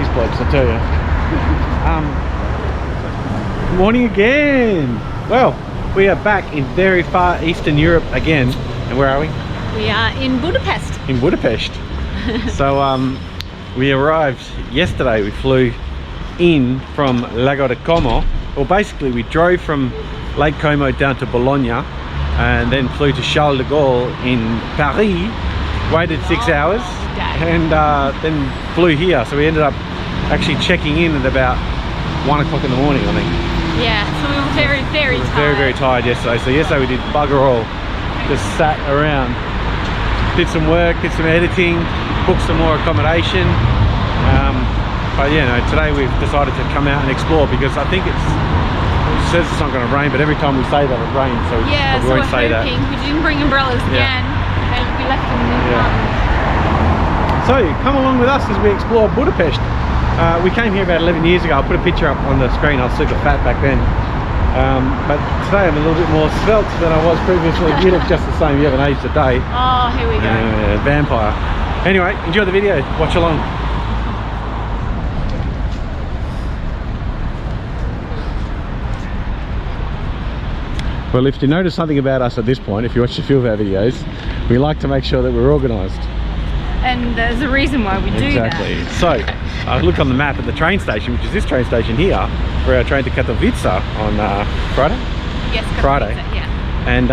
these blokes, I tell you. Morning again. Well, we are back in very far Eastern Europe again. And where are we? We are in Budapest. In Budapest. So we arrived yesterday. We flew in from Lago de Como. Well, basically we drove from Lake Como down to Bologna and then flew to Charles de Gaulle in Paris, waited 6 hours and then flew here. So we ended up actually checking in at about 1 o'clock in the morning, I think. Yeah, so we were very, very tired. Very tired yesterday. So yesterday we did bugger all. Just sat around, did some work, did some editing, booked some more accommodation. But you know, today we've decided to come out and explore because I think it says it's not going to rain, but every time we say that it rains, so yeah, we so won't say that. We didn't bring umbrellas again, and we left them in the garden. So come along with us as we explore Budapest. We came here about 11 years ago. I'll put a picture up on the screen. I was super fat back then. But today I'm a little bit more svelte than I was previously. You look just the same. You haven't aged a day. Oh, here we go. Vampire. Anyway, enjoy the video. Watch along. Well, if you notice something about us at this point, if you watch a few of our videos, we like to make sure that we're organised. And there's a reason why we do that. Exactly. So I looked on the map at the train station, which is this train station here, where our train to Katowice on Friday? Yes, Friday. Yeah. And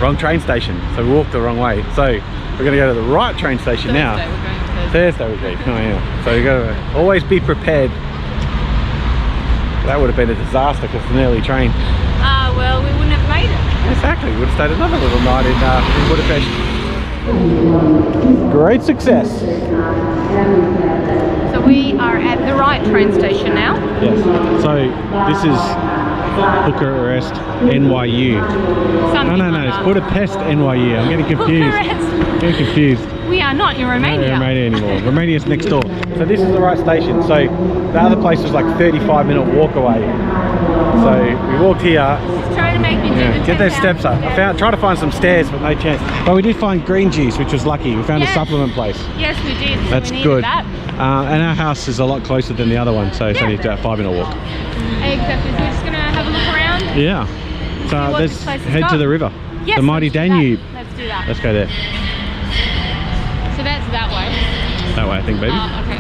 wrong train station, so we walked the wrong way. So we're going to go to the right train station now. We're going to Thursday we're going. Oh yeah. So you got to always be prepared. That would have been a disaster because it's an early train. Well, we wouldn't have made it. Exactly. We would have stayed another little night in Budapest. Great success. So we are at the right train station now. Yes. So this is Bucharest NYU. No, it's Budapest NYU. I'm getting confused. Getting confused. We are not in Romania. Not in Romania anymore. Romania's next door. So this is the right station. So the other place was like 35-minute walk away. So we walked here. He's trying to make me do the get those steps up. I tried to find some stairs, but no chance. But we did find green juice, which was lucky. We found a supplement place. Yes, we did. So that's we good. That. And our house is a lot closer than the other one, so it's only about a 5-minute walk. Exactly. So we're just gonna have a look around. Yeah. So let's head to the river. Yes, the mighty Danube. Let's do that. Let's go there. So that's that way. That way, I think, baby. Okay.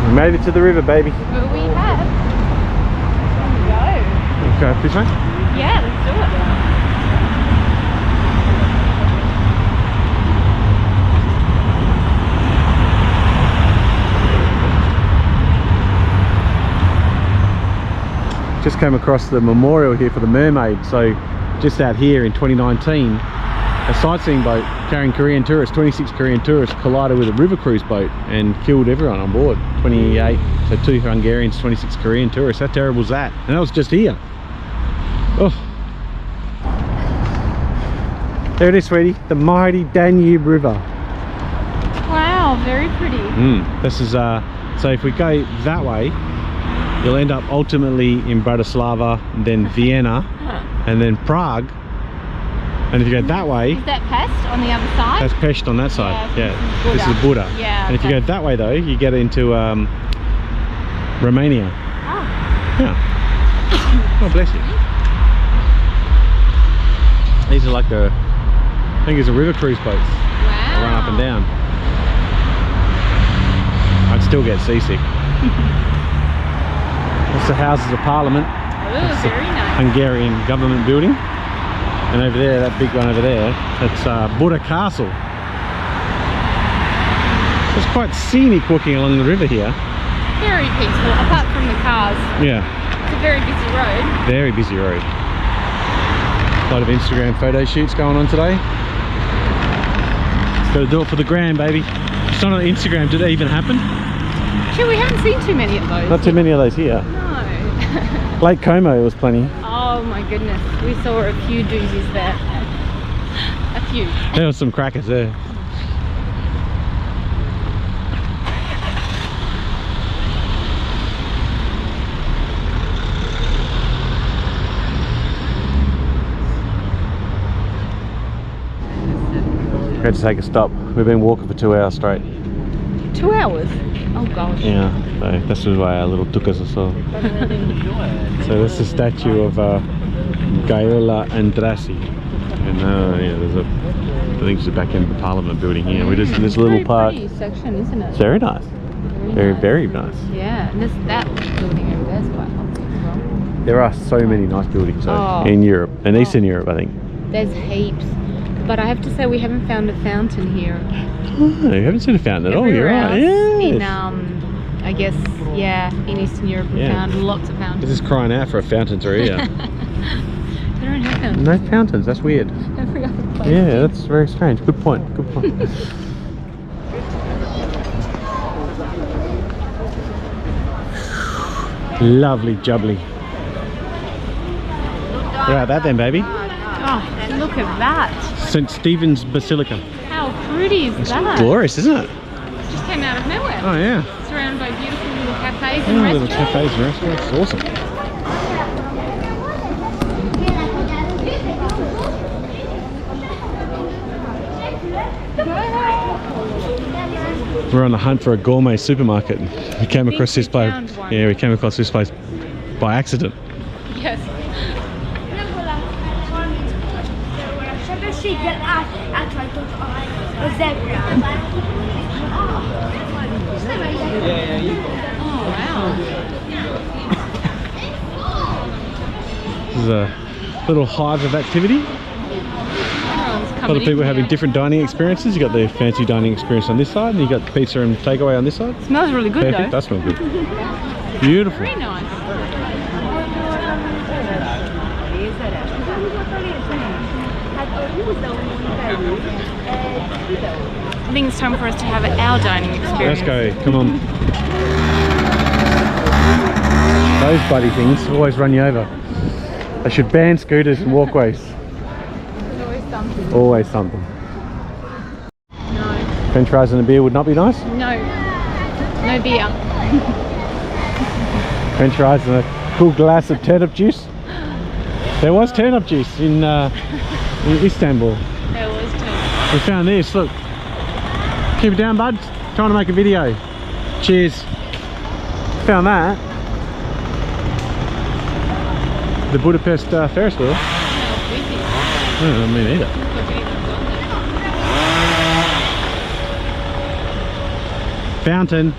We made it to the river, baby. Well, we have. There we go. Okay, this way? Yeah, let's do it. Just came across the memorial here for the mermaid. So just out here in 2019, a sightseeing boat carrying Korean tourists, 26 Korean tourists, collided with a river cruise boat and killed everyone on board. 28, so 2 Hungarians, 26 Korean tourists. How terrible is that? And that was just here. Oh, there it is, sweetie, the mighty Danube River. Wow, very pretty. This is so if we go that way, you'll end up ultimately in Bratislava, and then Vienna, and then Prague. And if you go that way, is that Pest on the other side? That's Pest on that side. Yeah, this is Buda. Yeah. And if you go that way though, you get into Romania. Oh. Yeah. Oh, bless you. These are like I think it's a river cruise boats. Wow. They run up and down. I'd still get seasick. That's the Houses of Parliament. Oh, very nice. Hungarian government building. And over there, that big one over there, that's Buda Castle. It's quite scenic walking along the river here. Very peaceful, apart from the cars. Yeah. It's a very busy road. Very busy road. A lot of Instagram photo shoots going on today. Got to do it for the gram, baby. It's not on Instagram. Did it even happen? Actually, we haven't seen too many of those. Not too many of those here. No. Lake Como was plenty. Oh my goodness, we saw a few doozies there. A few. There were some crackers there. had to take a stop. We've been walking for 2 hours straight. 2 hours? Oh gosh. Yeah, so that's why our little tukas are so. So that's the statue of Gaiola Andrassi. And yeah, there's a, I think it's the back end of the Parliament building here. We're just in this little park. Very pretty section, isn't it? It's very nice. Very nice. Yeah, and that building over there is quite lovely as well. There are so many nice buildings in Europe and Eastern Europe, I think. There's heaps. But I have to say we haven't found a fountain here. Oh, you haven't seen a fountain at all, you're right. Yes. In, I guess, yeah, in Eastern Europe we found lots of fountains. This is crying out for a fountain to here. They don't have fountains. No fountains, that's weird. Every other place. Yeah, that's very strange. Good point, good point. Lovely jubbly. What about that then, baby? Oh, look at that. St. Stephen's Basilica. How pretty is that? Glorious, isn't it? It just came out of nowhere. Oh yeah. Surrounded by beautiful little cafes and restaurants. Little cafes and restaurants. It's awesome. We're on the hunt for a gourmet supermarket. We came across this place. Yeah, we came across this place by accident. Yes. Oh wow. This is a little hive of activity. A lot of people having different dining experiences. You got the fancy dining experience on this side, and you got pizza and takeaway on this side. It smells really good. Perfect. Though. That smells good. Beautiful. Very nice. I think it's time for us to have our dining experience. Let's go. Come on. Those bloody things always run you over. They should ban scooters and walkways. There's always something. Always something. No. French fries and a beer would not be nice? No. No beer. French fries and a cool glass of turnip juice. There was turnip juice in Istanbul. There was too. We found this, look. Keep it down, bud. Trying to make a video. Cheers. Found that. The Budapest Ferris wheel. Oh, me neither. Fountain.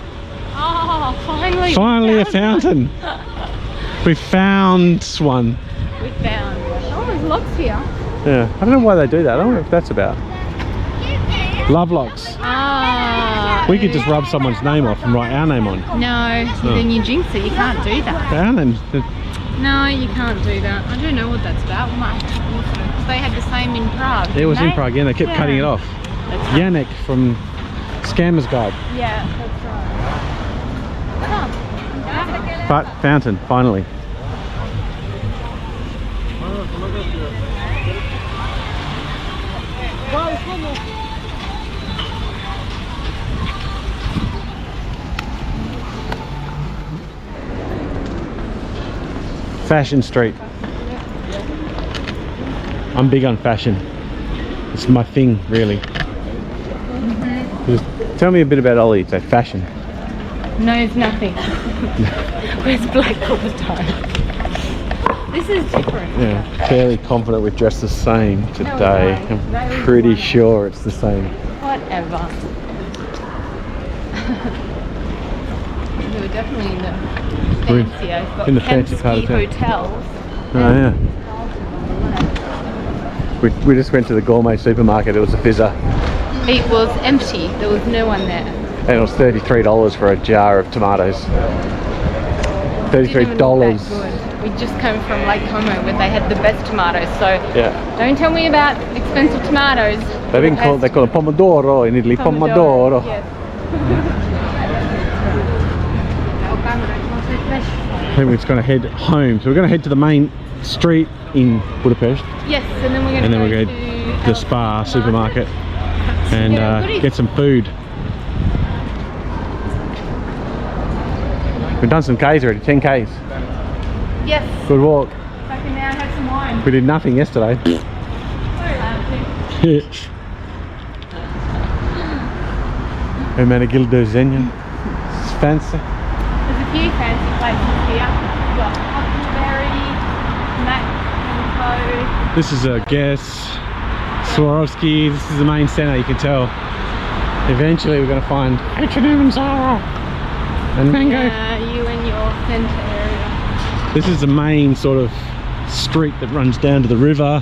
Oh, finally. Finally a fountain. We found one. We found. Oh, there's locks here. Yeah, I don't know why they do that. I don't know if that's about. Love locks. Ah. We could just rub someone's name off and write our name on. No, then you jinx it. You can't do that. Our name's. No, you can't do that. I don't know what that's about. We might have to look at it. 'Cause they had the same in Prague. It was in they? Prague, yeah, they kept cutting it off. That's right. Yannick from Scammers Guide. Yeah, that's right. But fountain, finally. Fashion Street. I'm big on fashion. It's my thing, really. Just tell me a bit about Ollie. It's like fashion. Knows nothing. Wears black all the time. This is different. Yeah, fairly confident we're dressed the same today. I'm pretty sure it's the same. Whatever. We were definitely in the fancier, in the fancy part of town. hotels. Oh yeah. We just went to the gourmet supermarket. It was a fizzer. It was empty. There was no one there. And it was $33 for a jar of tomatoes. $33. We just came from Lake Como where they had the best tomatoes. So yeah. Don't tell me about expensive tomatoes. They call them pomodoro in Italy. Pomodoro. Yes. I think we're just going to head home. So we're going to head to the main street in Budapest. Yes, and then we're going to go to the Spa supermarket and get some food. We've done some Ks already, 10 Ks. Yes. Good walk. I can now have some wine. We did nothing yesterday. It's fancy. There's a few fancy places here. We've got Huckleberry, Mac and Co. This is a Guess, Swarovski. This is the main centre, you can tell. Eventually we're going to find H&M and Zara and Mango. You and your centre area. This is the main sort of street that runs down to the river,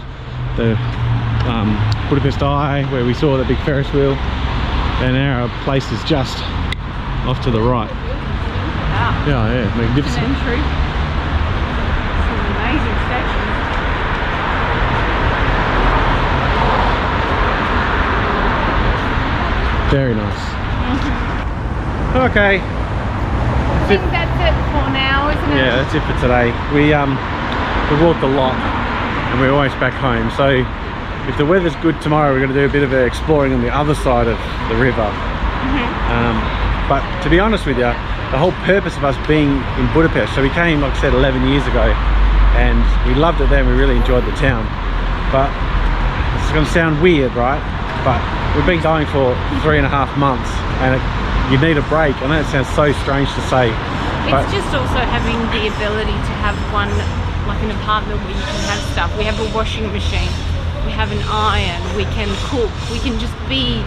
the Budapest Eye, where we saw the big Ferris wheel, and our place is just off to the right. Wow. Yeah, magnificent. An entry. Some amazing statues. Very nice. Okay. I think that's it for now, isn't it? Yeah, that's it for today. We walked a lot and we're almost back home. So if the weather's good tomorrow, we're going to do a bit of exploring on the other side of the river. But to be honest with you, the whole purpose of us being in Budapest, so we came, like I said, 11 years ago, and we loved it then. We really enjoyed the town. But it's going to sound weird, right? But we've been going for 3.5 months, and you need a break. I know it sounds so strange to say. It's just also having the ability to have one, like an apartment where you can have stuff. We have a washing machine, we have an iron, we can cook, we can just be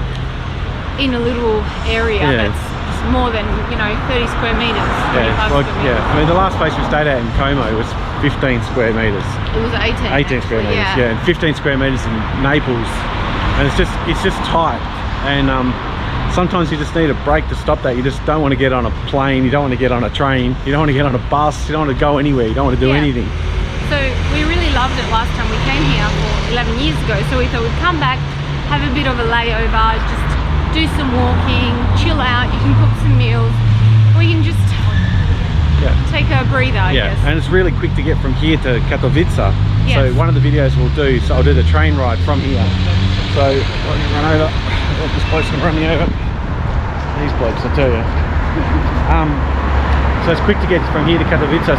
in a little area that's more than, 30 square meters. I mean, the last place we stayed at in Como was 15 square meters. It was 18 square meters, yeah, and 15 square meters in Naples, and it's just tight. And sometimes you just need a break to stop that. You just don't want to get on a plane, you don't want to get on a train, you don't want to get on a bus, you don't want to go anywhere, you don't want to do anything. So we really loved it last time we came here for 11 years ago, so we thought we'd come back, have a bit of a layover, just do some walking, chill out. You can cook some meals, or you can just take a breather, I guess. And it's really quick to get from here to Katowice. Yes. So one of the videos we'll do, so I'll do the train ride from here. So I'll run over. Oh, this bloke's gonna run me over. These blokes, I tell you. So it's quick to get from here to Katowice. So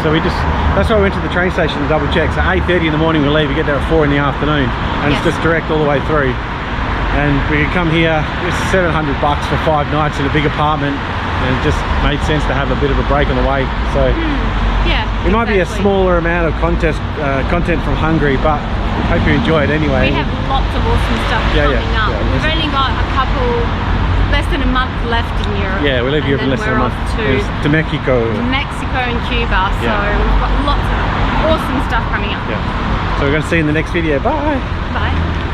that's why we went to the train station to double check. So 8:30 in the morning we leave, we get there at 4 in the afternoon, and it's just direct all the way through. And we could come here, it's $700 for 5 nights in a big apartment, and it just made sense to have a bit of a break on the way. So it might be a smaller amount of content from Hungary, but I hope you enjoy it anyway. We have lots of awesome stuff coming up. We've only got less than a month left in Europe. Yeah, we leave Europe in less than a month. To Mexico and Cuba. So we've got lots of awesome stuff coming up. So we're going to see you in the next video. Bye. Bye.